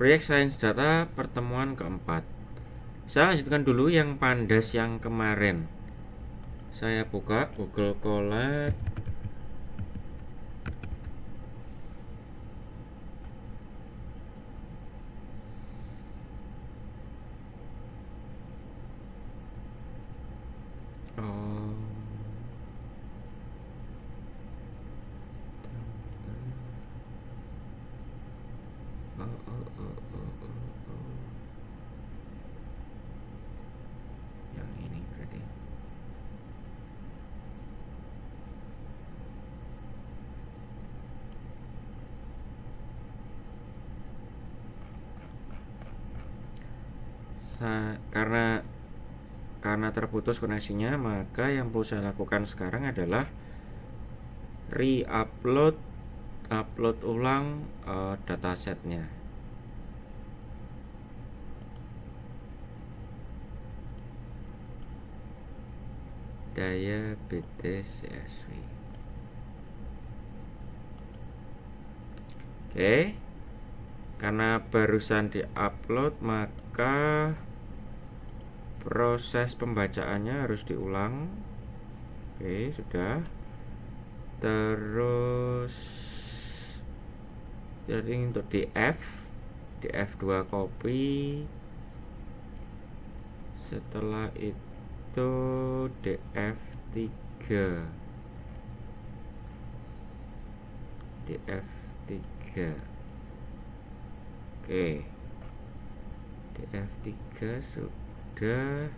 Proyek Sains Data pertemuan keempat. Saya lanjutkan dulu yang Pandas yang kemarin. Saya buka Google Colab. Oh. Yang ini berarti. Karena terputus koneksinya, maka yang perlu saya lakukan sekarang adalah upload ulang datasetnya. Diabetes CSV. Oke. Karena barusan diupload, maka proses pembacaannya harus diulang. Oke, sudah. Terus jadi untuk df2 copy. Setelah itu df3 Oke, df3 sudah.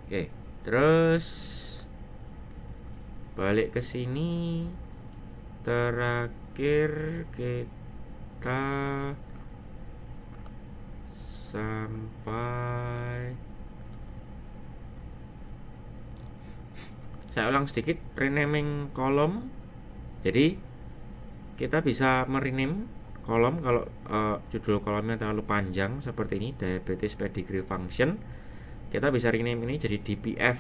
Oke, terus balik ke sini. Terakhir kita sampai, saya ulang sedikit, renaming kolom. Jadi kita bisa merename kolom kalau judul kolomnya terlalu panjang seperti ini, diabetes pedigree function. Kita bisa rename ini jadi dpf.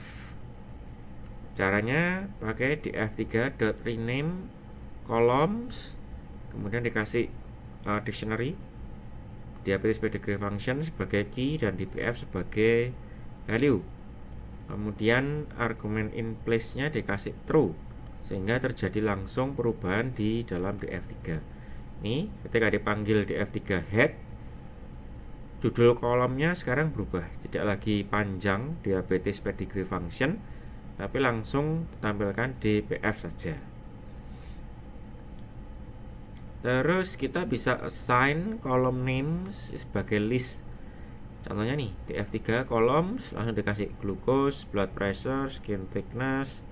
Caranya pakai df3.rename columns, kemudian dikasih dictionary, diabetes pedigree function sebagai key dan dpf sebagai value. Kemudian argumen in place-nya dikasih true, sehingga terjadi langsung perubahan di dalam df3. Ini ketika dipanggil df3 head, judul kolomnya sekarang berubah, tidak lagi panjang diabetes pedigree function, tapi langsung ditampilkan dpf saja. Terus kita bisa assign column names sebagai list. Contohnya nih, df3 columns langsung dikasih glucose, blood pressure, skin thickness,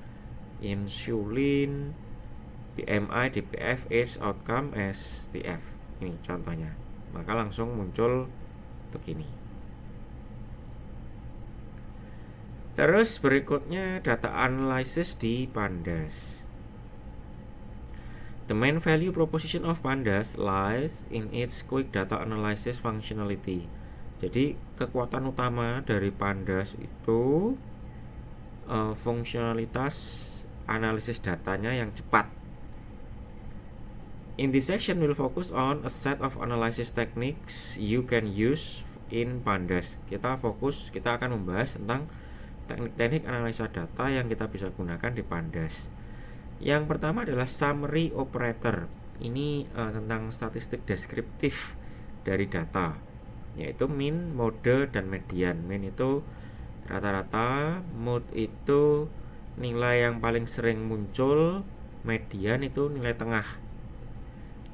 insulin, BMI, DPF, age, outcome, STF. Ini contohnya. Maka langsung muncul begini. Terus berikutnya data analysis di Pandas. The main value proposition of Pandas lies in its quick data analysis functionality. Jadi kekuatan utama dari Pandas itu fungsionalitas analisis datanya yang cepat. In this section we'll focus on a set of analysis techniques you can use in Pandas. Kita akan membahas tentang teknik-teknik analisa data yang kita bisa gunakan di Pandas. Yang pertama adalah summary operator. Ini tentang statistik deskriptif dari data, yaitu mean, mode, dan median. Mean itu rata-rata, mode itu nilai yang paling sering muncul, median itu nilai tengah.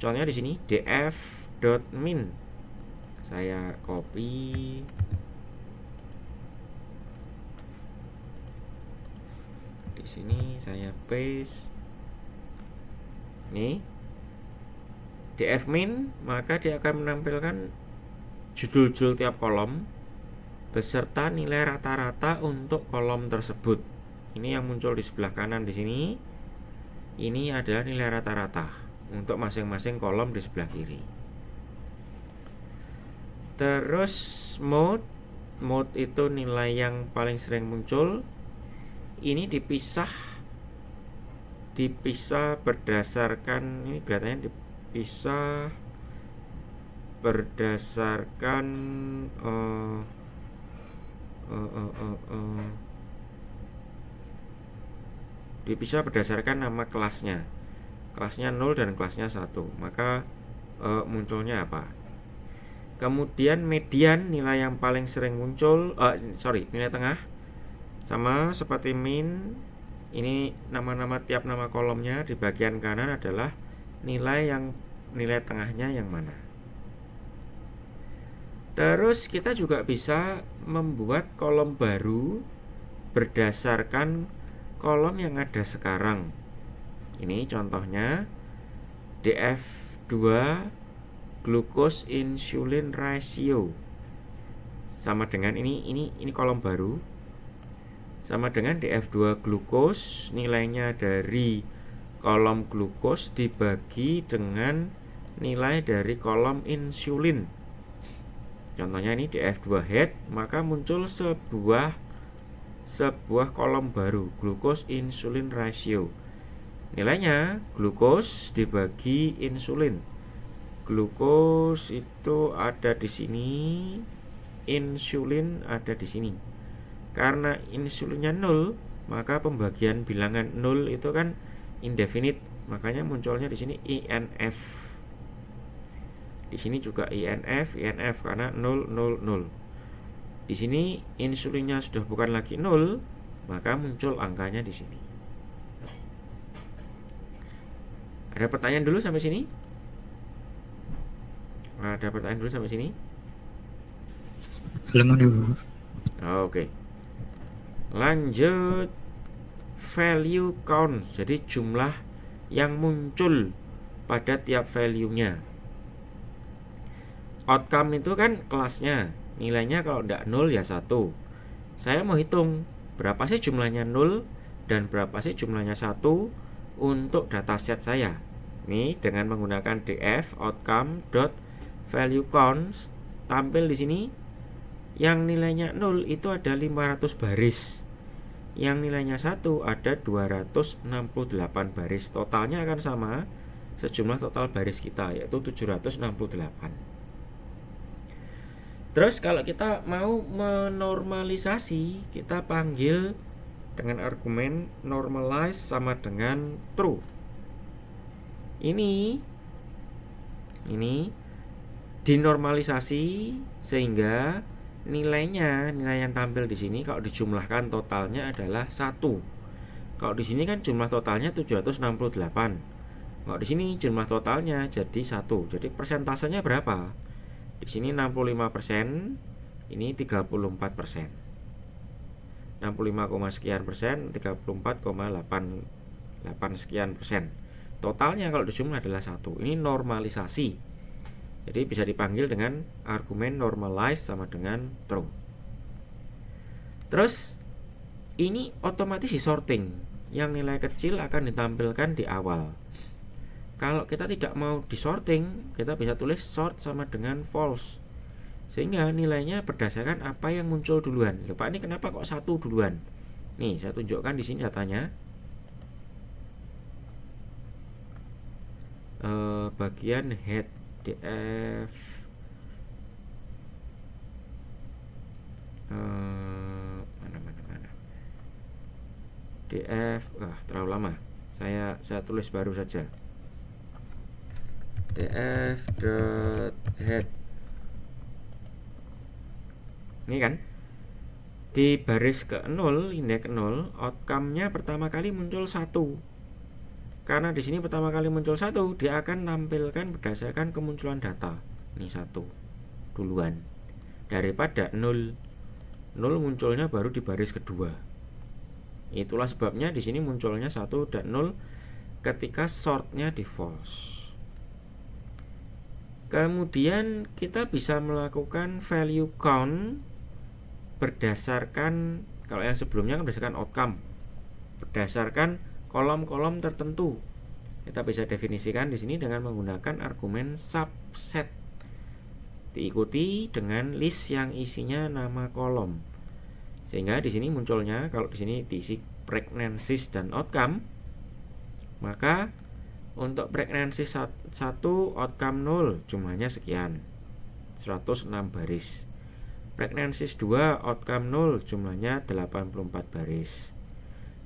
Contohnya di sini df.min. Saya copy. Di sini saya paste. Nih, df min, maka dia akan menampilkan judul-judul tiap kolom beserta nilai rata-rata untuk kolom tersebut. Ini yang muncul di sebelah kanan di sini. Ini adalah nilai rata-rata untuk masing-masing kolom di sebelah kiri. Terus mode itu nilai yang paling sering muncul. Ini dipisah berdasarkan, ini kelihatannya bisa berdasarkan bisa berdasarkan nama kelasnya. Kelasnya 0 dan kelasnya 1. Maka munculnya apa? Kemudian median, nilai yang paling sering muncul, nilai tengah. Sama seperti min, ini nama-nama tiap nama kolomnya di bagian kanan adalah nilai tengahnya yang mana. Terus kita juga bisa membuat kolom baru berdasarkan kolom yang ada sekarang. Ini contohnya DF2 glucose insulin ratio sama dengan ini kolom baru, sama dengan DF2 glucose, nilainya dari kolom glukos dibagi dengan nilai dari kolom insulin. Contohnya ini DF2 head, maka muncul sebuah kolom baru, glukos insulin ratio. Nilainya glukos dibagi insulin. Glukos itu ada di sini, insulin ada di sini. Karena insulinnya 0, maka pembagian bilangan 0 itu kan indefinite, makanya munculnya di sini INF. Di sini juga INF karena 0 0 0. Di sini insulinnya sudah bukan lagi 0, maka muncul angkanya di sini. Ada pertanyaan dulu sampai sini? Ada pertanyaan dulu sampai sini? Belum dulu. Oke. Lanjut, value count. Jadi jumlah yang muncul pada tiap value-nya. Outcome itu kan kelasnya, nilainya kalau tidak 0 ya 1. Saya mau hitung berapa sih jumlahnya 0 dan berapa sih jumlahnya 1 untuk dataset saya. Ini dengan menggunakan df outcome.value counts, tampil di sini. Yang nilainya 0 itu ada 500 baris. Yang nilainya 1 ada 268 baris. Totalnya akan sama sejumlah total baris kita, yaitu 768. Terus kalau kita mau menormalisasi, kita panggil dengan argumen normalize sama dengan true. Ini dinormalisasi sehingga nilai yang tampil di sini kalau dijumlahkan totalnya adalah 1. Kalau di sini kan jumlah totalnya 768. Kalau di sini jumlah totalnya jadi 1. Jadi persentasenya berapa? Di sini 65%, ini 34%. 65, sekian persen, 34,88 sekian persen. Totalnya kalau dijumlah adalah 1. Ini normalisasi. Jadi bisa dipanggil dengan argumen normalize sama dengan true. Terus ini otomatis disorting. Yang nilai kecil akan ditampilkan di awal. Kalau kita tidak mau disorting, kita bisa tulis sort sama dengan false, sehingga nilainya berdasarkan apa yang muncul duluan. Ya, Pak, ini kenapa kok 1 duluan? Nih, saya tunjukkan di sini datanya. Bagian head df mana df terlalu lama. Saya tulis baru saja. df.head. Ini kan di baris ke-0, indeks 0, outcome-nya pertama kali muncul 1. Karena di sini pertama kali muncul 1, dia akan tampilkan berdasarkan kemunculan data. Ini 1 duluan daripada 0. 0 munculnya baru di baris kedua. Itulah sebabnya di sini munculnya 1 dan 0 ketika sortnya di false. Kemudian kita bisa melakukan value count berdasarkan, kalau yang sebelumnya kan berdasarkan outcome, berdasarkan kolom-kolom tertentu. Kita bisa definisikan di sini dengan menggunakan argumen subset, diikuti dengan list yang isinya nama kolom. Sehingga di sini munculnya, kalau di sini diisi pregnancies dan outcome, maka Untuk pregnancy 1 outcome 0 jumlahnya sekian, 106 baris. Pregnancy 2 outcome 0 jumlahnya 84 baris.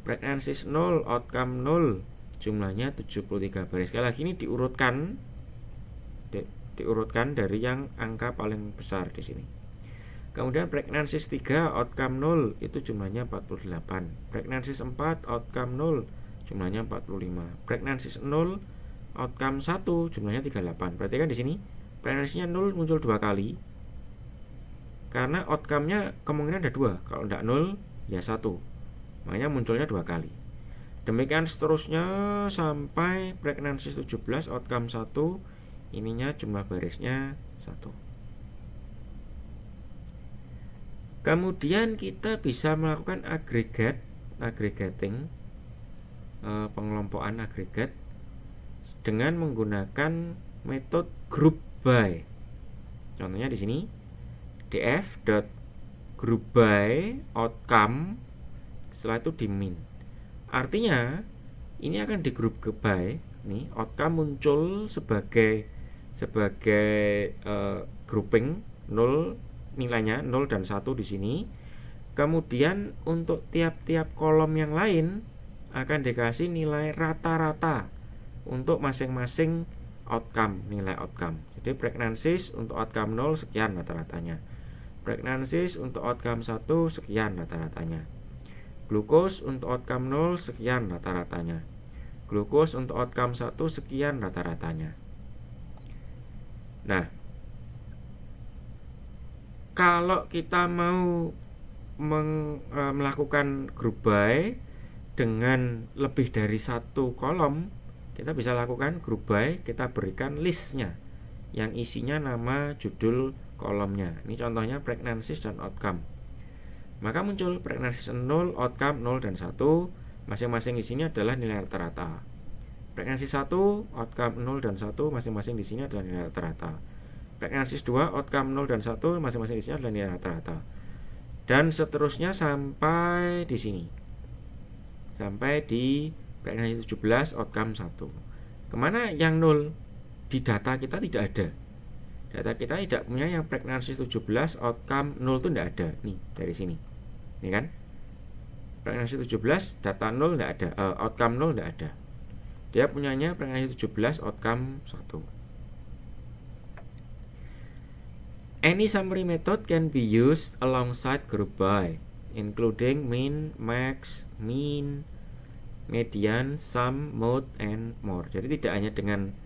Pregnancy 0 outcome 0 jumlahnya 73 baris. Sekali lagi ini diurutkan dari yang angka paling besar di sini. Kemudian pregnancy 3 outcome 0 itu jumlahnya 48. Pregnancy 4 outcome 0 jumlahnya 45. Pregnancy 0 outcome 1 jumlahnya 38. Berarti kan di sini pregnancy-nya 0 muncul 2 kali. Karena outcome-nya kemungkinan ada 2. Kalau tidak 0 ya 1. Makanya munculnya 2 kali. Demikian seterusnya sampai pregnancy 17 outcome 1, ininya jumlah barisnya 1. Kemudian kita bisa melakukan aggregating, pengelompokan agregat dengan menggunakan metode group by. Contohnya di sini df.group by outcome, setelah itu di min. Artinya ini akan di group by, nih outcome muncul sebagai grouping 0, nilainya 0 dan 1 di sini. Kemudian untuk tiap-tiap kolom yang lain akan dikasih nilai rata-rata untuk masing-masing outcome, nilai outcome. Jadi pregnancies untuk outcome 0 sekian rata-ratanya. Pregnancies untuk outcome 1 sekian rata-ratanya. Glukos untuk outcome 0 sekian rata-ratanya. Glukos untuk outcome 1 sekian rata-ratanya. Nah, kalau kita mau melakukan group by dengan lebih dari satu kolom, kita bisa lakukan group by, kita berikan listnya yang isinya nama, judul kolomnya. Ini contohnya pregnancies dan outcome. Maka muncul pregnancies 0, outcome 0 dan 1, masing-masing isinya adalah nilai rata-rata. Pregnancy 1, outcome 0 dan 1, masing-masing di sini adalah nilai rata-rata. Pregnancy 2, outcome 0 dan 1, masing-masing di sini adalah nilai rata-rata. Dan seterusnya sampai di sini. Sampai di pregnancy 17, outcome 1. Kemana yang 0? Di data kita tidak ada. Data kita tidak punya yang pregnancy 17, outcome 0 itu tidak ada. Nih, dari sini. Ini kan? Pregnancy 17, data 0 tidak ada, outcome 0 tidak ada. Dia punyanya pregnancy 17, outcome 1. Any summary method can be used alongside group by, including min, max, mean, median, sum, mode, and more. Jadi tidak hanya dengan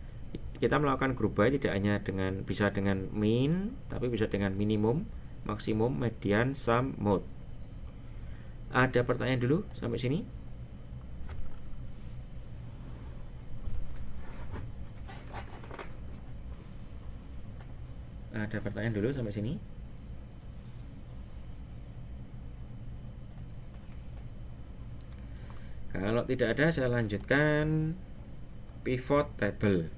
kita melakukan group by, tidak hanya dengan bisa dengan min, tapi bisa dengan minimum, maksimum, median, sum, mode. Ada pertanyaan dulu sampai sini? Ada pertanyaan dulu sampai sini? Kalau tidak ada, saya lanjutkan pivot table.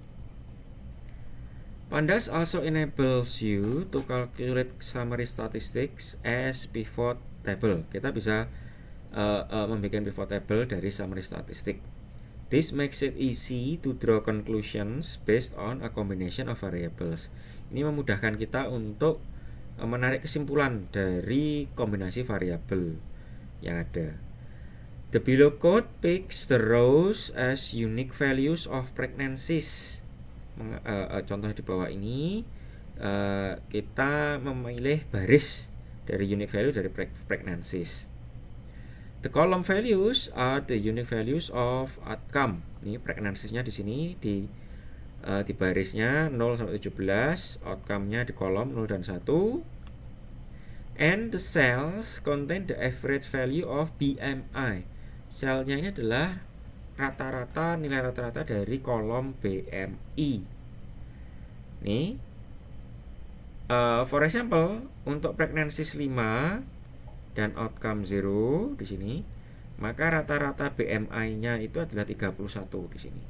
Pandas also enables you to calculate summary statistics as pivot table. Kita bisa membuat pivot table dari summary statistic. This makes it easy to draw conclusions based on a combination of variables. Ini memudahkan kita untuk menarik kesimpulan dari kombinasi variabel yang ada. The below code picks the rows as unique values of pregnancies. Contoh di bawah ini kita memilih baris dari unique value dari pregnancies. The column values are the unique values of outcome. Ini pregnancies-nya di sini di barisnya 0 sampai 17, outcome-nya di kolom 0 dan 1. And the cells contain the average value of BMI. Selnya ini adalah rata-rata, nilai rata-rata dari kolom BMI. Nih, for example, untuk pregnancies 5 dan outcome 0 di sini, maka rata-rata BMI-nya itu adalah 31 di sini.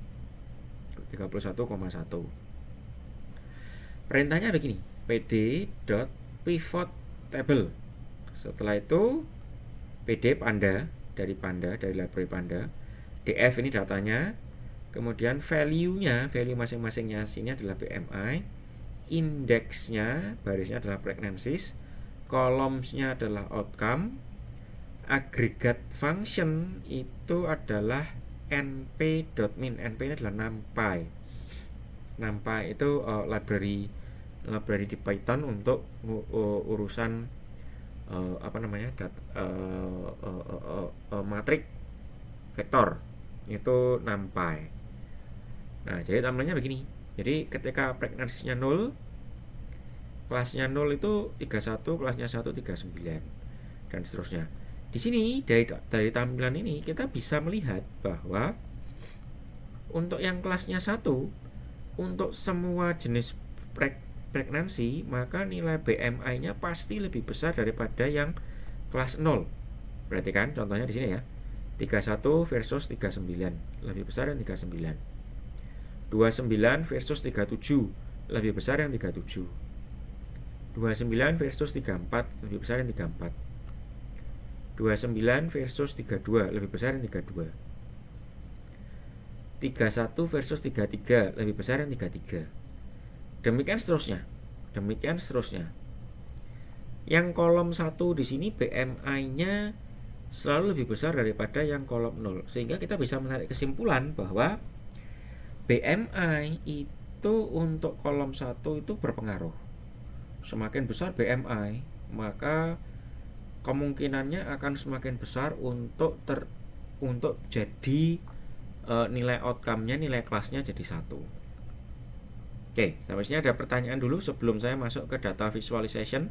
31,1. Perintahnya begini, pd.pivot table. Setelah itu pd panda dari library panda, df ini datanya, Kemudian value masing-masingnya sini adalah BMI, indeksnya barisnya adalah pregnancies, columns-nya adalah outcome, aggregate function itu adalah np.min. NP ini adalah NumPy. NumPy itu library di Python untuk urusan matrik vektor, itu NumPy. Nah, jadi tampilannya begini. Jadi ketika pregnancy-nya 0, kelasnya 0 itu 31, kelasnya 1 39 dan seterusnya. Di sini dari tampilan ini kita bisa melihat bahwa untuk yang kelasnya 1, untuk semua jenis pregnancy, maka nilai BMI-nya pasti lebih besar daripada yang kelas 0. Berarti kan contohnya di sini ya. 31 versus 39 lebih besar yang 39. 29 versus 37 lebih besar yang 37. 29 versus 34 lebih besar yang 34. 29 versus 32 lebih besar yang 32. 31 versus 33 lebih besar yang 33. Demikian seterusnya. Yang kolom 1 di sini BMI-nya selalu lebih besar daripada yang kolom 0. Sehingga kita bisa menarik kesimpulan bahwa BMI itu untuk kolom 1 itu berpengaruh. Semakin besar BMI, maka kemungkinannya akan semakin besar untuk jadi nilai outcome-nya, nilai kelasnya jadi 1. Oke, sampai sini ada pertanyaan dulu sebelum saya masuk ke data visualization.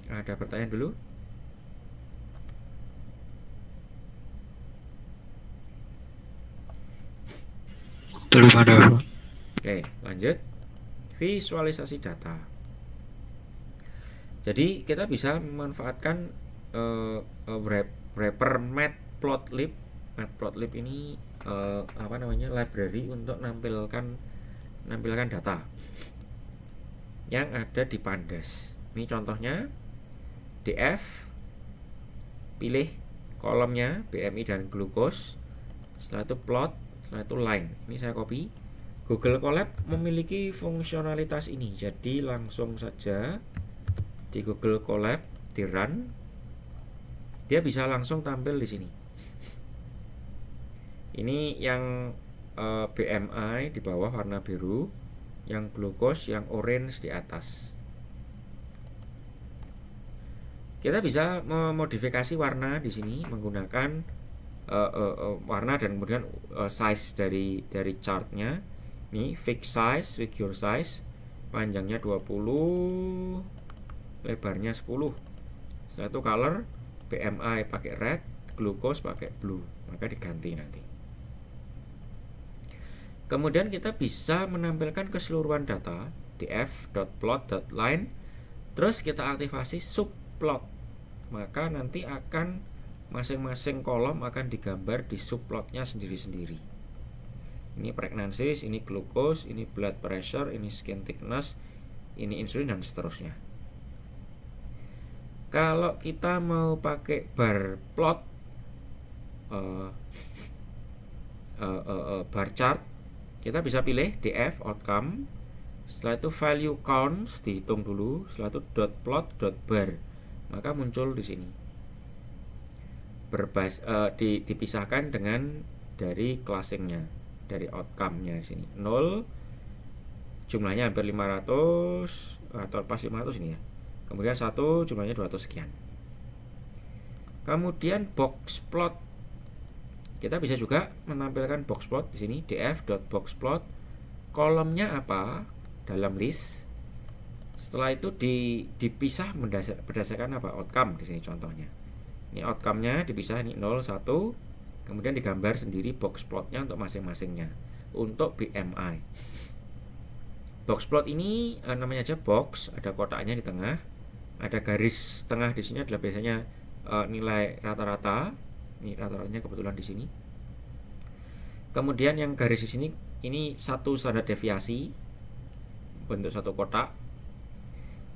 Ada pertanyaan dulu? Belum ada. Oke, lanjut. Visualisasi data. Jadi kita bisa memanfaatkan wrapper matplotlib. Matplotlib ini library untuk nampilkan data yang ada di Pandas. Ini contohnya df, pilih kolomnya BMI dan glukos, setelah itu plot, setelah itu line. Ini saya copy. Google Colab memiliki fungsionalitas ini, jadi langsung saja di Google Colab di run, dia bisa langsung tampil di sini. Ini yang BMI di bawah warna biru, yang glukos yang orange di atas. Kita bisa memodifikasi warna di sini menggunakan warna dan kemudian size dari chartnya. Ini figure size, panjangnya 20, lebarnya 10. Setelah itu color, BMI pakai red, glukos pakai blue, maka diganti nanti. Kemudian kita bisa menampilkan keseluruhan data di f.plot.line, terus kita aktifasi subplot, maka nanti akan masing-masing kolom akan digambar di subplotnya sendiri-sendiri. Ini pregnancies, ini glukos, ini blood pressure, ini skin thickness, ini insulin dan seterusnya. Kalau kita mau pakai bar plot, bar chart, kita bisa pilih df outcome, setelah itu value counts dihitung dulu, setelah itu dot plot dot bar, maka muncul di sini. Dipisahkan dengan dari classingnya, dari outcome-nya di sini 0, jumlahnya hampir 500 atau pas 500 ini ya. Kemudian 1 jumlahnya 200 sekian. Kemudian box plot, kita bisa juga menampilkan box plot di sini df.boxplot, kolomnya apa dalam list. Setelah itu dipisah berdasarkan apa outcome di sini contohnya. Ini outcome-nya dipisah, ini 0 1, kemudian digambar sendiri box plotnya untuk masing-masingnya. Untuk BMI, box plot ini namanya aja box, ada kotaknya di tengah, ada garis tengah di sini adalah biasanya nilai rata-rata. Ini rata-ratanya kebetulan di sini. Kemudian yang garis di sini ini satu standar deviasi bentuk satu kotak.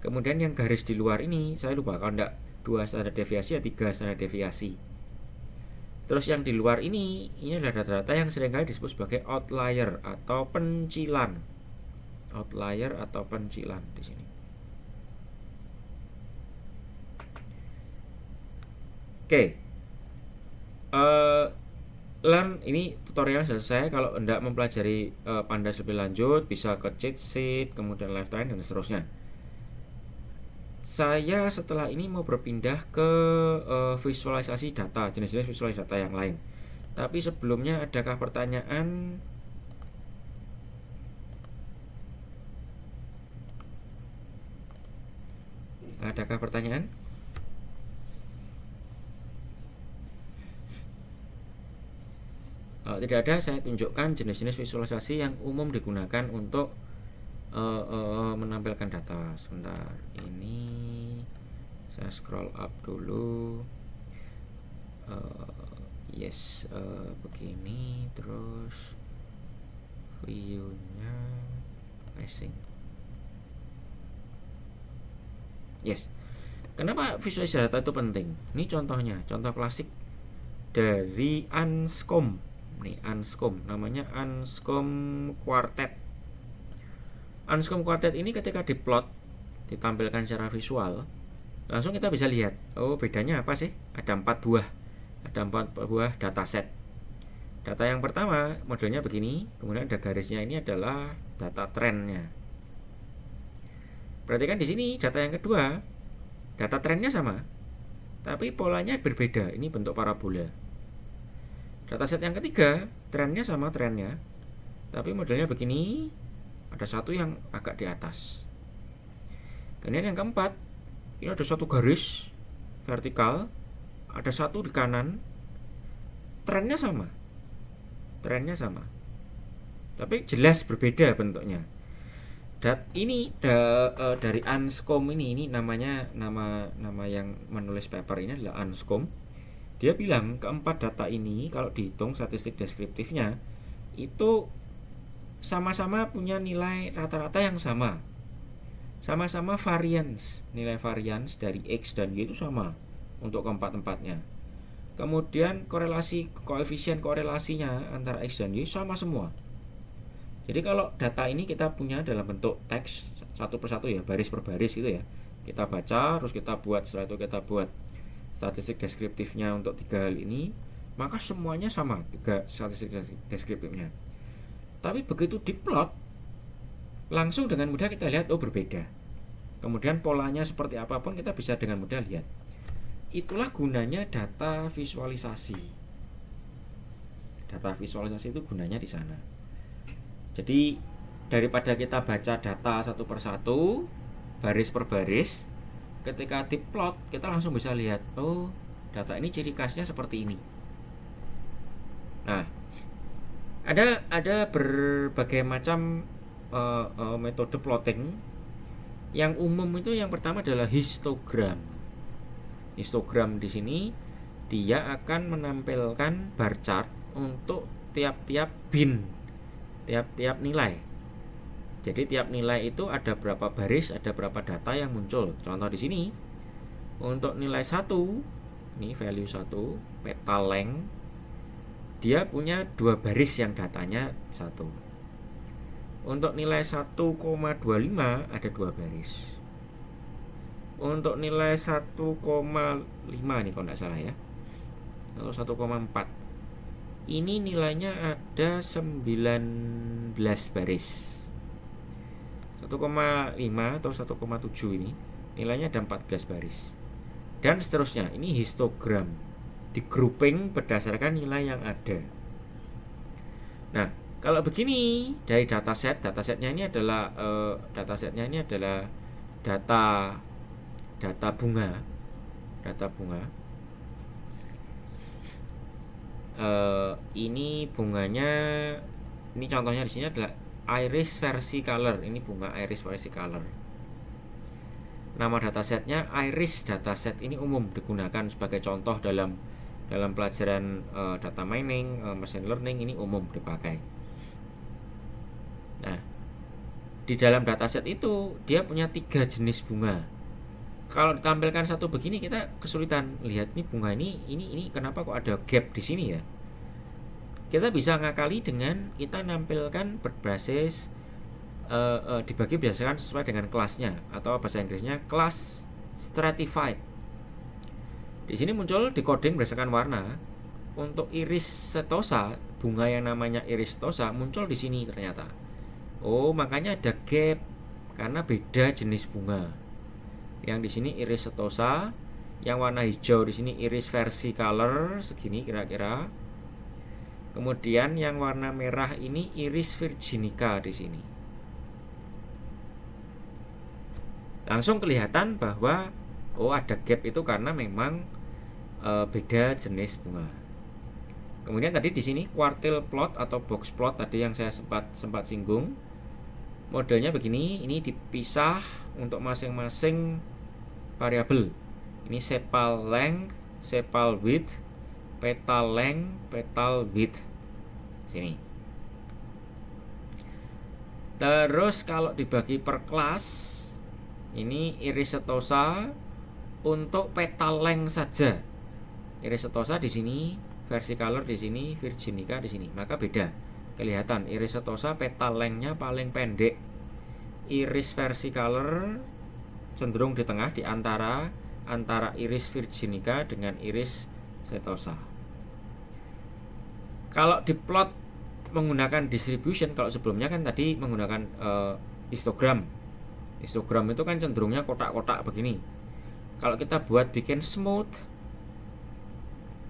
Kemudian yang garis di luar ini saya lupa, kalau enggak 2 standar deviasi ya 3 standar deviasi. Terus yang di luar ini adalah data-data yang seringkali disebut sebagai outlier atau pencilan. Outlier atau pencilan di sini. Oke. Learn ini tutorial selesai. Kalau Anda mempelajari Pandas lebih lanjut bisa ke cheat sheet, kemudian lifetime dan seterusnya. Saya setelah ini mau berpindah ke visualisasi data, jenis-jenis visualisasi data yang lain. Tapi sebelumnya adakah pertanyaan? Adakah pertanyaan? Kalau tidak ada, saya tunjukkan jenis-jenis visualisasi yang umum digunakan untuk menampilkan data. Sebentar, ini saya scroll up dulu. Yes, begini, terus view-nya racing. Yes. Kenapa visualisasi data itu penting? Ini contohnya, contoh klasik dari Anscombe. Nih, Anscombe, namanya Anscombe Quartet. Anscombe Quartet ini ketika diplot, ditampilkan secara visual, langsung kita bisa lihat, oh bedanya apa sih? Ada 4 buah. Ada 4 buah dataset. Data yang pertama modelnya begini, kemudian ada garisnya, ini adalah data trennya. Perhatikan di sini data yang kedua, data trennya sama, tapi polanya berbeda. Ini bentuk parabola. Dataset yang ketiga, trennya sama trennya, tapi modelnya begini, ada satu yang agak di atas. Kemudian yang keempat, ini ada satu garis vertikal, ada satu di kanan, trennya sama, tapi jelas berbeda bentuknya. Ini dari Anscombe ini namanya nama yang menulis paper ini adalah Anscombe. Dia bilang keempat data ini kalau dihitung statistik deskriptifnya itu sama-sama punya nilai rata-rata yang sama. Sama-sama variance, nilai variance dari X dan Y itu sama untuk keempat-empatnya. Kemudian koefisien korelasinya antara X dan Y sama semua. Jadi kalau data ini kita punya dalam bentuk teks satu persatu ya, baris per baris gitu ya. Kita baca, terus kita buat, setelah itu kita buat statistik deskriptifnya untuk 3 hal ini, maka semuanya sama 3 statistik deskriptifnya. Tapi begitu diplot, langsung dengan mudah kita lihat oh berbeda. Kemudian polanya seperti apapun kita bisa dengan mudah lihat. Itulah gunanya data visualisasi. Data visualisasi itu gunanya di sana. Jadi daripada kita baca data satu persatu, baris per baris, ketika diplot kita langsung bisa lihat, oh data ini ciri khasnya seperti ini. Nah, ada berbagai macam metode plotting. Yang umum itu yang pertama adalah histogram. Histogram di sini dia akan menampilkan bar chart untuk tiap-tiap bin, tiap-tiap nilai. Jadi tiap nilai itu ada berapa baris, ada berapa data yang muncul. Contoh di sini untuk nilai 1, ini value 1, petal length, dia punya 2 baris yang datanya 1. Untuk nilai 1,25 ada 2 baris. Untuk nilai 1,5 nih kalau tidak salah ya, atau 1,4, ini nilainya ada 19 baris. 1,5 atau 1,7 ini nilainya ada 14 baris. Dan seterusnya, ini histogram, di grouping berdasarkan nilai yang ada. Nah, kalau begini dari datasetnya ini adalah data bunga. Ini bunganya, ini contohnya di sini adalah iris versi color. Ini bunga iris versi color. Nama datasetnya iris dataset. Ini umum digunakan sebagai contoh dalam pelajaran data mining, machine learning, ini umum dipakai. Nah, di dalam dataset itu dia punya 3 jenis bunga. Kalau ditampilkan satu begini kita kesulitan lihat nih bunga ini kenapa kok ada gap di sini ya. Kita bisa ngakali dengan kita nampilkan berbasis dibagi berdasarkan sesuai dengan kelasnya, atau bahasa Inggrisnya class stratified. Di sini muncul decoding berdasarkan warna. Untuk iris setosa, bunga yang namanya iris setosa muncul di sini ternyata. Oh, makanya ada gap karena beda jenis bunga. Yang di sini iris setosa, yang warna hijau di sini iris versicolor segini kira-kira. Kemudian yang warna merah ini iris virginica di sini. Langsung kelihatan bahwa ada gap itu karena memang beda jenis bunga. Kemudian tadi di sini quartile plot atau box plot tadi yang saya sempat singgung. Modelnya begini, ini dipisah untuk masing-masing variabel. Ini sepal length, sepal width, petal length, petal width. Sini. Terus kalau dibagi per kelas, ini iris setosa untuk petal length saja. Iris setosa di sini, versicolor di sini, virginica di sini. Maka beda. Kelihatan iris setosa petal length-nya paling pendek. Iris versicolor cenderung di tengah di antara iris virginica dengan iris setosa. Kalau diplot menggunakan distribution, kalau sebelumnya kan tadi menggunakan histogram. Histogram itu kan cenderungnya kotak-kotak begini. Kalau kita buat bikin smooth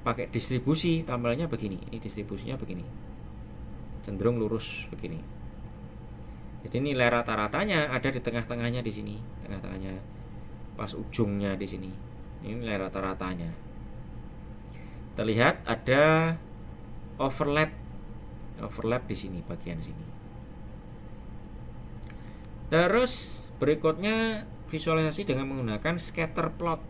pakai distribusi, tampilannya begini. Ini distribusinya begini, cenderung lurus begini. Jadi nilai rata-ratanya ada di tengah-tengahnya di sini, tengah-tengahnya pas ujungnya di sini. Ini nilai rata-ratanya. Terlihat ada overlap di sini, bagian sini. Terus berikutnya visualisasi dengan menggunakan scatter plot.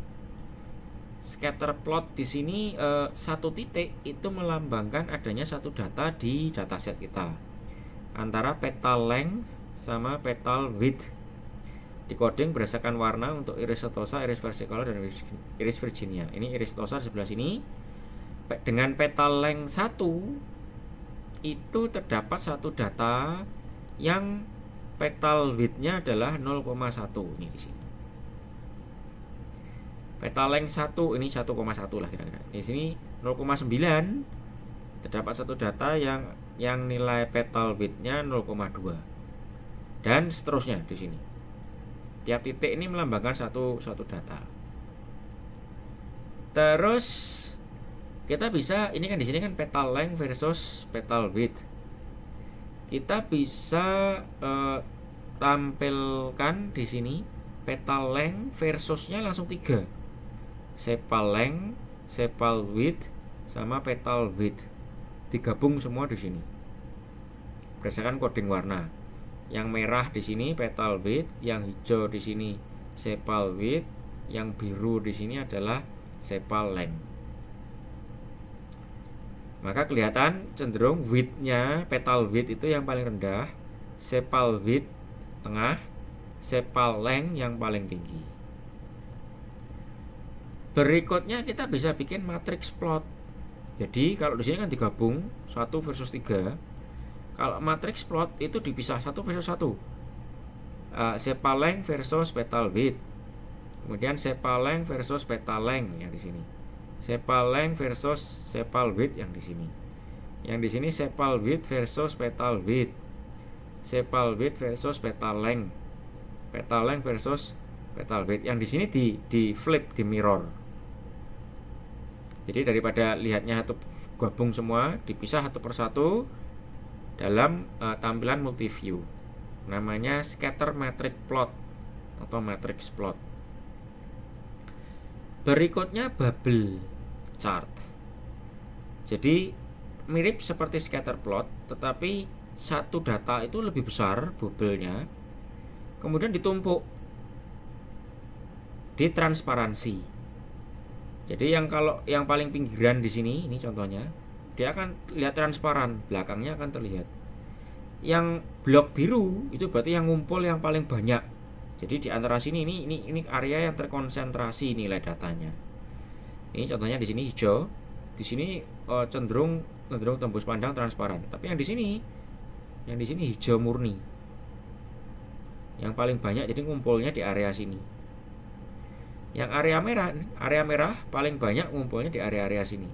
Scatter plot di sini satu titik itu melambangkan adanya satu data di dataset kita antara petal length sama petal width. Decoding berdasarkan warna untuk iris setosa, iris versicolor, dan iris virginia. Ini iris setosa di sebelah sini. Dengan petal length 1 itu terdapat satu data yang petal width-nya adalah 0,1. Ini di sini. Petal length 1 ini 1,1 lah kira-kira. Di sini 0,9 terdapat satu data yang nilai petal width-nya 0,2. Dan seterusnya di sini. Tiap titik ini melambangkan satu data. Terus kita bisa, ini kan di sini kan petal length versus petal width. Kita bisa tampilkan di sini petal length versusnya langsung 3. Sepal length, sepal width, sama petal width digabung semua di sini berdasarkan coding warna. Yang merah di sini petal width, yang hijau di sini sepal width, yang biru di sini adalah sepal length. Maka kelihatan cenderung width-nya, petal width itu yang paling rendah, sepal width tengah, sepal length yang paling tinggi. Berikutnya kita bisa bikin matrix plot. Jadi kalau di sini kan digabung 1 versus 3. Kalau matrix plot itu dipisah 1 versus 1. Sepal length versus petal width. Kemudian sepal length versus petal length yang di sini. Sepal length versus sepal width yang di sini. Yang di sini sepal width versus petal width. Sepal width versus petal length. Petal length versus petal width. Yang di sini di flip, di mirror. Jadi daripada lihatnya satu gabung semua, dipisah satu persatu dalam tampilan multi view. Namanya scatter matrix plot atau matrix plot. Berikutnya bubble chart. Jadi mirip seperti scatter plot, tetapi satu data itu lebih besar bubble-nya, kemudian ditumpuk di transparansi. Jadi kalau yang paling pinggiran di sini, ini contohnya, dia akan lihat transparan, belakangnya akan terlihat. Yang blok biru itu berarti yang ngumpul yang paling banyak. Jadi di antara sini ini area yang terkonsentrasi nilai datanya. Ini contohnya di sini hijau, di sini cenderung tembus pandang transparan. Tapi yang di sini hijau murni. Yang paling banyak jadi ngumpulnya di area sini. Yang area merah paling banyak ngumpulnya di area-area sini.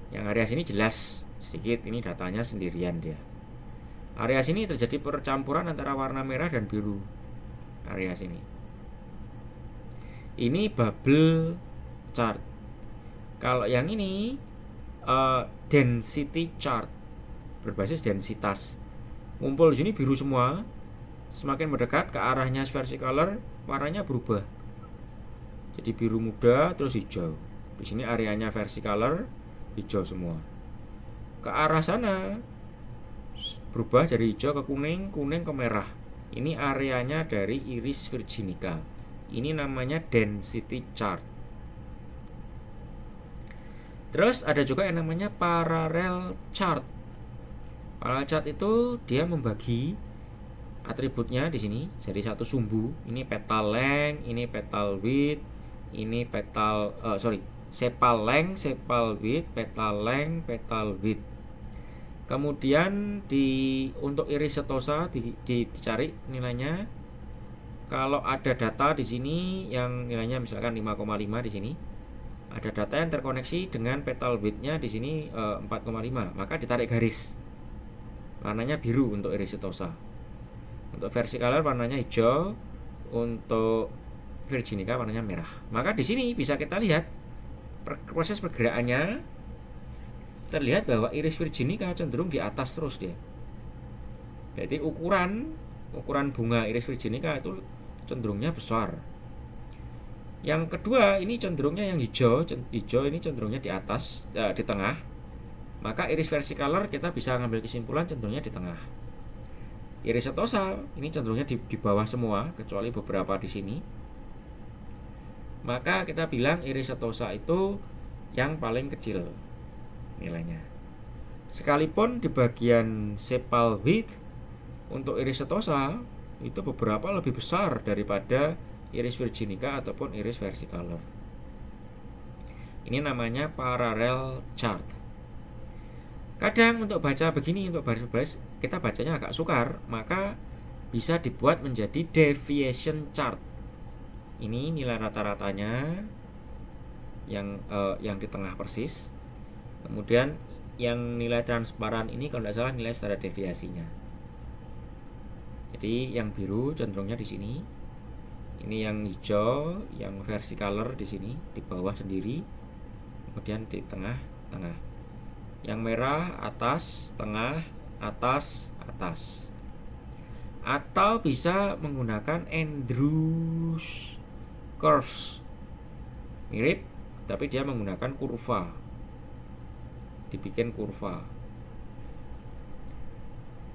Yang area sini jelas sedikit, ini datanya sendirian dia. Area sini terjadi percampuran antara warna merah dan biru. Area sini. Ini bubble chart. Kalau yang ini density chart, berbasis densitas. Ngumpul di sini biru semua. Semakin mendekat ke arahnya versicolor, warnanya berubah. Jadi biru muda terus hijau. Di sini areanya versicolor hijau semua. Ke arah sana berubah dari hijau ke kuning, kuning ke merah. Ini areanya dari iris virginica. Ini namanya density chart. Terus ada juga yang namanya parallel chart. Parallel chart itu dia membagi atributnya di sini jadi satu sumbu. Ini petal length, ini petal width, ini sepal length, sepal width, petal length, petal width. Kemudian untuk iris setosa dicari nilainya. Kalau ada data di sini yang nilainya misalkan 5,5 di sini, ada data yang terkoneksi dengan petal width-nya di sini 4,5, maka ditarik garis. Warnanya biru untuk iris setosa. Untuk versicolor warnanya hijau, untuk virginica warnanya merah. Maka di sini bisa kita lihat proses pergerakannya. Terlihat bahwa iris virginica cenderung di atas terus dia. Jadi ukuran bunga iris virginica itu cenderungnya besar. Yang kedua ini cenderungnya yang hijau ini cenderungnya di atas, di tengah. Maka iris versicolor kita bisa ngambil kesimpulan cenderungnya di tengah. Iris setosa ini cenderungnya di bawah semua kecuali beberapa di sini. Maka kita bilang iris setosa itu yang paling kecil nilainya. Sekalipun di bagian sepal width untuk iris setosa itu beberapa lebih besar daripada iris virginica ataupun iris versicolor. Ini namanya parallel chart. Kadang untuk baca begini, untuk baris-baris kita bacanya agak sukar, maka bisa dibuat menjadi deviation chart. Ini nilai rata-ratanya yang di tengah persis. Kemudian yang nilai transparan ini kalau tidak salah nilai standar deviasinya. Jadi yang biru cenderungnya di sini. Ini yang hijau, yang versicolor di sini di bawah sendiri. Kemudian di tengah-tengah. Yang merah atas, tengah, atas, atas. Atau bisa menggunakan Andrews curves. Mirip, tapi dia menggunakan kurva. Dibikin kurva.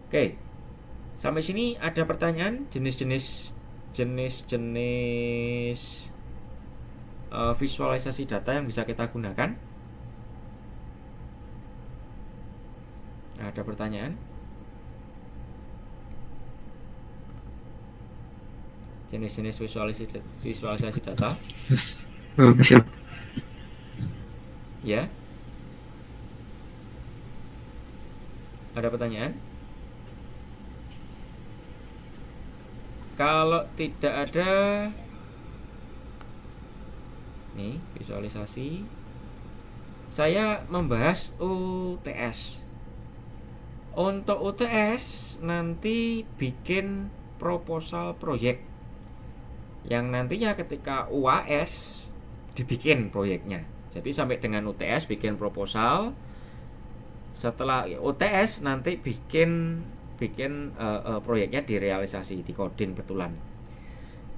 Oke. Sampai sini ada pertanyaan jenis-jenis visualisasi data yang bisa kita gunakan? Ada pertanyaan? Jenis-jenis visualisasi data? Yes. Oh, siap. Ya. Ada pertanyaan? Kalau tidak ada, nih visualisasi, saya membahas UTS. Untuk UTS nanti bikin proposal proyek yang nantinya ketika UAS dibikin proyeknya. Jadi sampai dengan UTS bikin proposal. Setelah UTS nanti bikin proyeknya direalisasi, dikodin betulan.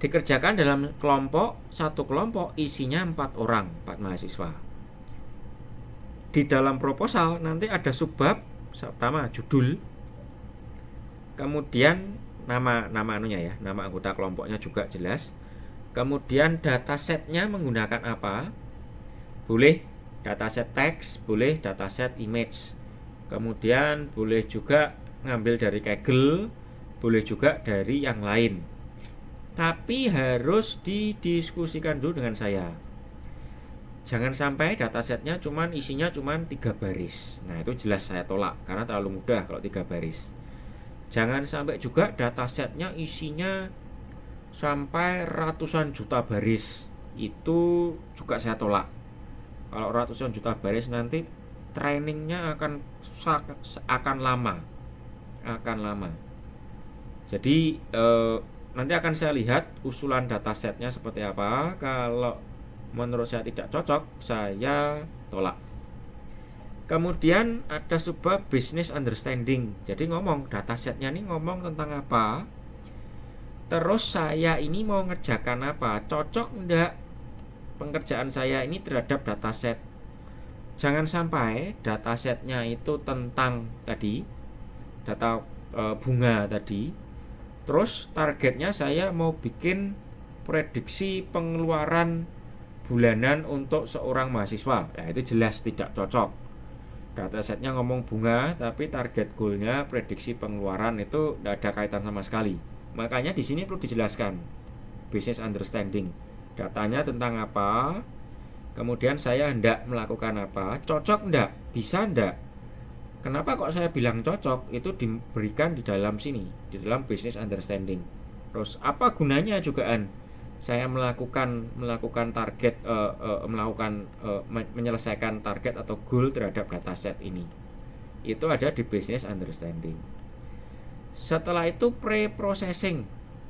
Dikerjakan dalam satu kelompok isinya 4 orang, 4 mahasiswa. Di dalam proposal nanti ada subbab, pertama judul, kemudian nama anggota kelompoknya juga jelas. Kemudian datasetnya menggunakan apa? Boleh dataset teks, boleh dataset image. Kemudian boleh juga ngambil dari Kaggle, boleh juga dari yang lain. Tapi harus didiskusikan dulu dengan saya. Jangan sampai datasetnya isinya cuman 3 baris. Nah, itu jelas saya tolak karena terlalu mudah kalau 3 baris. Jangan sampai juga datasetnya isinya sampai ratusan juta baris. Itu juga saya tolak. Kalau ratusan juta baris nanti trainingnya akan lama. Jadi nanti akan saya lihat usulan datasetnya seperti apa. Kalau menurut saya tidak cocok, saya tolak. Kemudian ada sebuah business understanding. Jadi ngomong datasetnya ini ngomong tentang apa, terus saya ini mau ngerjakan apa, cocok enggak pengerjaan saya ini terhadap dataset. Jangan sampai datasetnya itu tentang tadi data bunga tadi, terus targetnya saya mau bikin prediksi pengeluaran bulanan untuk seorang mahasiswa. Ya, itu jelas tidak cocok. Datasetnya ngomong bunga, tapi target goalnya prediksi pengeluaran, itu tidak ada kaitan sama sekali. Makanya di sini perlu dijelaskan business understanding. Datanya tentang apa, kemudian saya hendak melakukan apa, cocok enggak, bisa enggak. Kenapa kok saya bilang cocok? Itu diberikan di dalam sini, di dalam business understanding. Terus apa gunanya jugaan saya melakukan target, menyelesaikan target atau goal terhadap dataset ini. Itu ada di business understanding. Setelah itu pre-processing.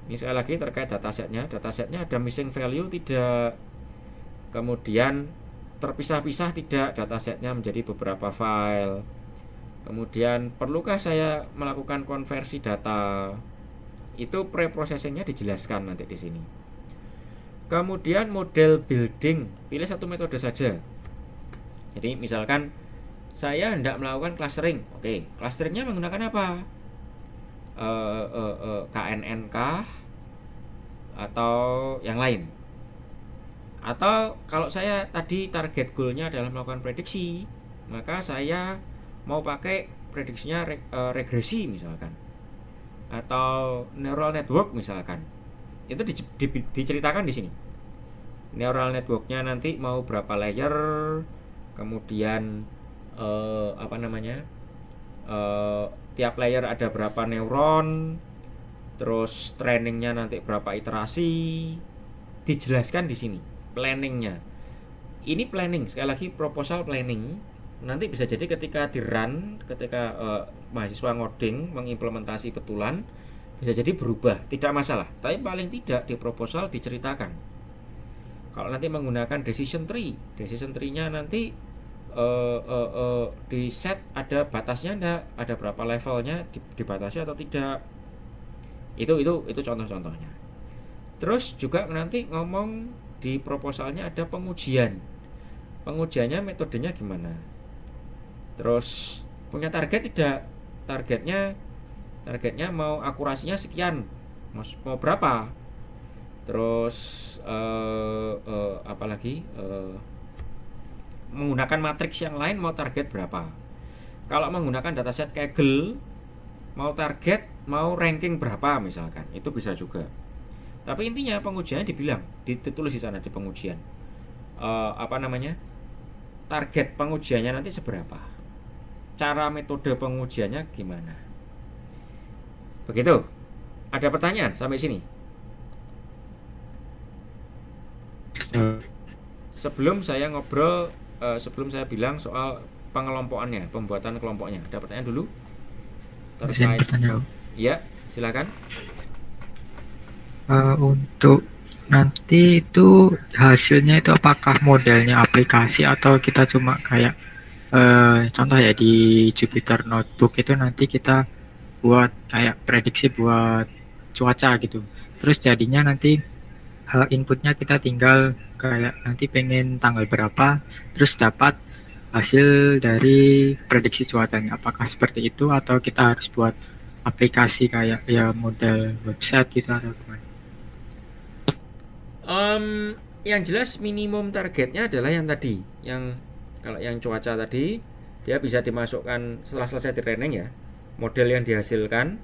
Ini sekali lagi terkait datasetnya ada missing value tidak, kemudian terpisah-pisah tidak datasetnya menjadi beberapa file, kemudian perlukah saya melakukan konversi data. Itu pre-processingnya dijelaskan nanti di sini. Kemudian model building, pilih satu metode saja. Jadi misalkan saya hendak melakukan clustering. Oke, clusteringnya menggunakan apa? KNN kah? Atau yang lain? Atau kalau saya tadi target goalnya adalah melakukan prediksi, maka saya mau pakai prediksinya regresi misalkan, atau neural network misalkan. Itu diceritakan di sini. Neural networknya nanti mau berapa layer, kemudian tiap layer ada berapa neuron, terus trainingnya nanti berapa iterasi, dijelaskan di sini. Planningnya, ini planning, sekali lagi proposal planning. Nanti bisa jadi ketika di run, ketika mahasiswa ngoding mengimplementasi betulan, bisa jadi berubah, tidak masalah. Tapi paling tidak di proposal diceritakan. Kalau nanti menggunakan decision tree-nya nanti di set ada batasnya enggak, ada berapa levelnya, dibatasi atau tidak. Itu contoh-contohnya. Terus juga nanti ngomong di proposalnya ada pengujian. Pengujiannya metodenya gimana? Terus punya target tidak? Targetnya mau akurasinya sekian, mau berapa? Terus apalagi menggunakan matriks yang lain mau target berapa? Kalau menggunakan dataset Kaggle mau ranking berapa misalkan, itu bisa juga. Tapi intinya pengujiannya ditulis di sana di pengujian. Target pengujiannya nanti seberapa? Cara metode pengujiannya gimana? Begitu. Ada pertanyaan sampai sini? Sebelum saya bilang soal pengelompokannya, pembuatan kelompoknya, ada pertanyaan dulu? Terkait. Ya, silakan. Untuk nanti itu hasilnya itu apakah modelnya aplikasi atau kita cuma kayak contoh ya di Jupyter Notebook itu nanti kita buat kayak prediksi buat cuaca gitu. Terus jadinya nanti inputnya kita tinggal kayak nanti pengen tanggal berapa, terus dapat hasil dari prediksi cuacanya. Apakah seperti itu atau kita harus buat aplikasi kayak ya model website gitu atau gimana? Yang jelas minimum targetnya adalah yang tadi, kalau yang cuaca tadi dia bisa dimasukkan setelah selesai di training ya. Model yang dihasilkan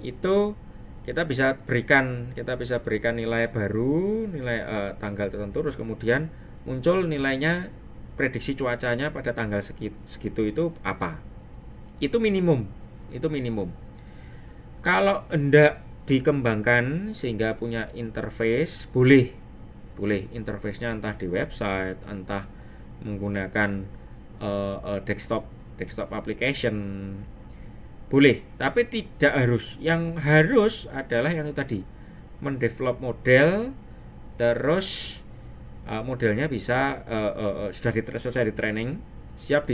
itu kita bisa berikan nilai baru, nilai tanggal tertentu, terus kemudian muncul nilainya, prediksi cuacanya pada tanggal segitu itu apa. Itu minimum. Kalau hendak dikembangkan sehingga punya interface, boleh interface-nya entah di website, entah menggunakan desktop application, boleh, tapi tidak harus. Yang harus adalah yang itu tadi, mendevelop model, terus modelnya bisa sudah selesai di training, siap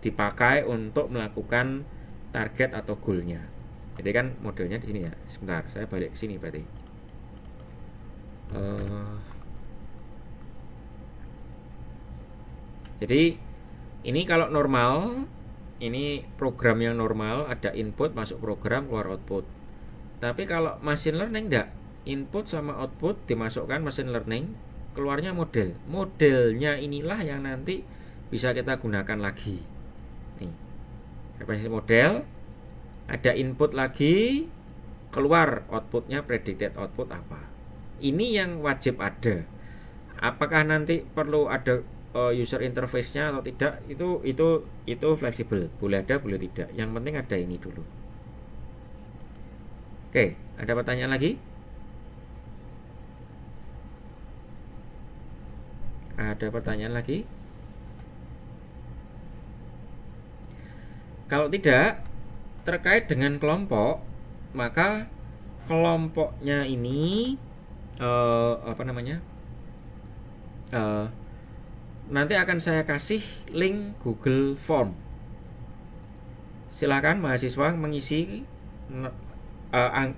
dipakai untuk melakukan target atau goalnya. Jadi kan modelnya di sini ya. Sebentar, saya balik ke sini berarti. Jadi ini kalau normal, ini program yang normal, ada input masuk program, keluar output. Tapi kalau machine learning enggak, input sama output dimasukkan machine learning, keluarnya model. Modelnya inilah yang nanti bisa kita gunakan lagi. Nih, representasi model, ada input lagi, keluar outputnya, predicted output apa. Ini yang wajib ada. Apakah nanti perlu ada user interface-nya atau tidak, itu fleksibel, boleh ada boleh tidak, yang penting ada ini dulu. Oke, ada pertanyaan lagi? Kalau tidak, terkait dengan kelompok, maka kelompoknya ini nanti akan saya kasih link Google Form. Silakan mahasiswa mengisi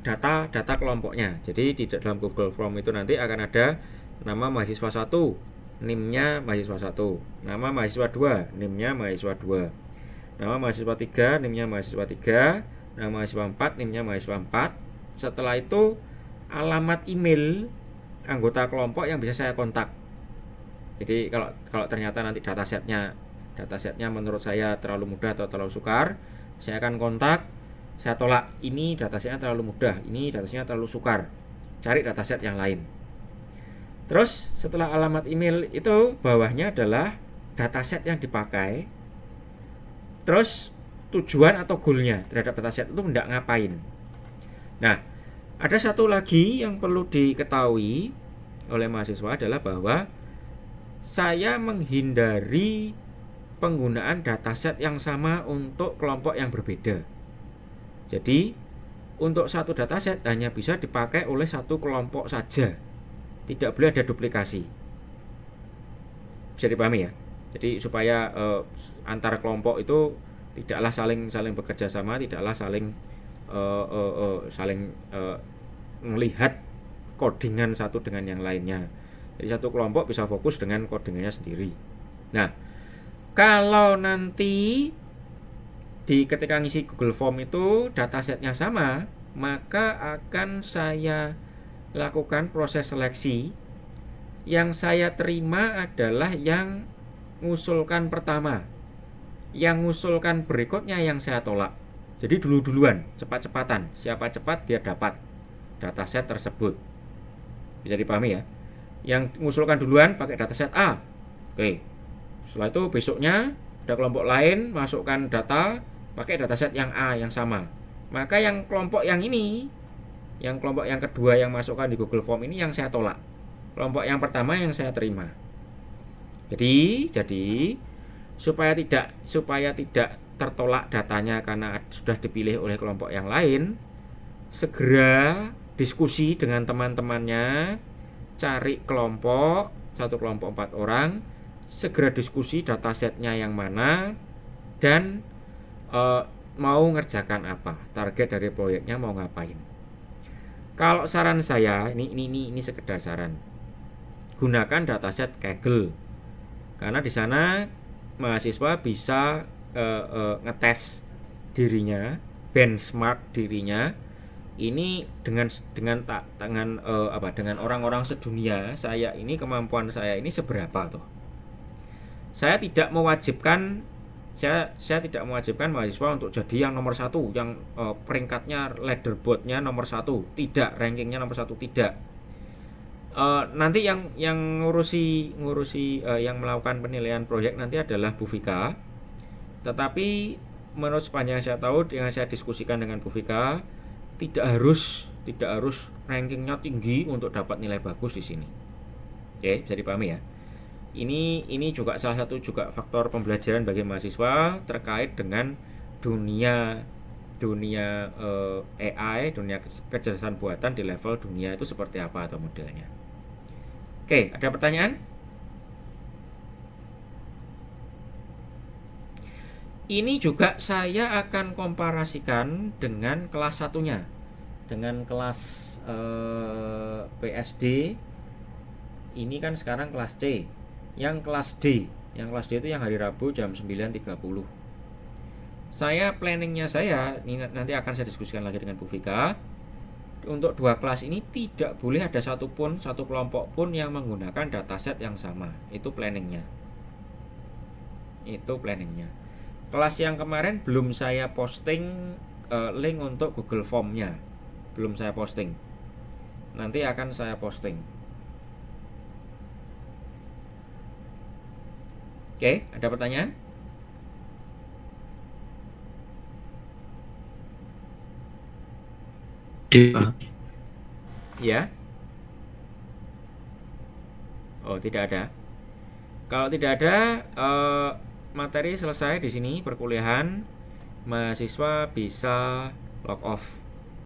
data kelompoknya. Jadi di dalam Google Form itu nanti akan ada nama mahasiswa 1, NIM-nya mahasiswa 1, nama mahasiswa 2, NIM-nya mahasiswa 2, nama mahasiswa 3, NIM-nya mahasiswa 3, nama mahasiswa 4, NIM-nya mahasiswa 4. Setelah itu alamat email anggota kelompok yang bisa saya kontak. Jadi kalau ternyata nanti datasetnya menurut saya terlalu mudah atau terlalu sukar, saya akan kontak, saya tolak, ini datasetnya terlalu mudah, ini datasetnya terlalu sukar, cari dataset yang lain. Terus setelah alamat email itu, bawahnya adalah dataset yang dipakai, terus tujuan atau goalnya terhadap dataset itu hendak ngapain. Nah, ada satu lagi yang perlu diketahui oleh mahasiswa adalah bahwa saya menghindari penggunaan dataset yang sama untuk kelompok yang berbeda. Jadi untuk satu dataset hanya bisa dipakai oleh satu kelompok saja, tidak boleh ada duplikasi. Bisa dipahami ya? Jadi supaya antar kelompok itu tidaklah saling bekerja sama, tidaklah saling melihat codingan satu dengan yang lainnya. Jadi satu kelompok bisa fokus dengan codingannya sendiri. Nah, kalau nanti ketika ngisi Google Form itu datasetnya sama, maka akan saya lakukan proses seleksi. Yang saya terima adalah yang ngusulkan pertama, yang ngusulkan berikutnya yang saya tolak. Jadi duluan, cepat-cepatan, siapa cepat dia dapat dataset tersebut. Bisa dipahami ya? Yang mengusulkan duluan pakai dataset A. Oke. Setelah itu besoknya ada kelompok lain masukkan data pakai dataset yang A yang sama. Maka yang kelompok yang ini, yang kelompok yang kedua yang masukkan di Google Form ini yang saya tolak. Kelompok yang pertama yang saya terima. Jadi supaya tidak tertolak datanya karena sudah dipilih oleh kelompok yang lain, segera diskusi dengan teman-temannya, cari kelompok, satu kelompok 4 orang, segera diskusi datasetnya yang mana dan mau ngerjakan apa, target dari proyeknya mau ngapain. Kalau saran saya, ini sekedar saran, gunakan dataset Kaggle, karena di sana mahasiswa bisa ngetes dirinya, benchmark dirinya. Ini dengan orang-orang sedunia, saya ini kemampuan saya ini seberapa tuh. Saya tidak mewajibkan Saya tidak mewajibkan mahasiswa untuk jadi yang nomor satu, yang peringkatnya leaderboardnya nomor satu, tidak, rankingnya nomor satu, tidak. Nanti yang ngurusi yang melakukan penilaian proyek nanti adalah Bu Vika. Tetapi menurut sepanjang saya tahu, dengan saya diskusikan dengan Bu Vika, tidak harus rankingnya tinggi untuk dapat nilai bagus di sini. Oke, bisa dipahami ya. Ini juga salah satu juga faktor pembelajaran bagi mahasiswa terkait dengan dunia AI, dunia kecerdasan buatan di level dunia itu seperti apa atau modelnya. Oke, ada pertanyaan? Ini juga saya akan komparasikan dengan kelas satunya, dengan kelas PSD. Ini kan sekarang kelas C. Yang kelas D itu yang hari Rabu jam 9.30. Planningnya ini nanti akan saya diskusikan lagi dengan Bu Vika. Untuk dua kelas ini tidak boleh ada satu kelompok pun yang menggunakan dataset yang sama. Itu planningnya. Kelas yang kemarin belum saya posting link untuk Google Form-nya. Belum saya posting. Nanti akan saya posting. Oke, ada pertanyaan? Ya. Oh, tidak ada. Kalau tidak ada, materi selesai di sini perkuliahan. Mahasiswa bisa log off.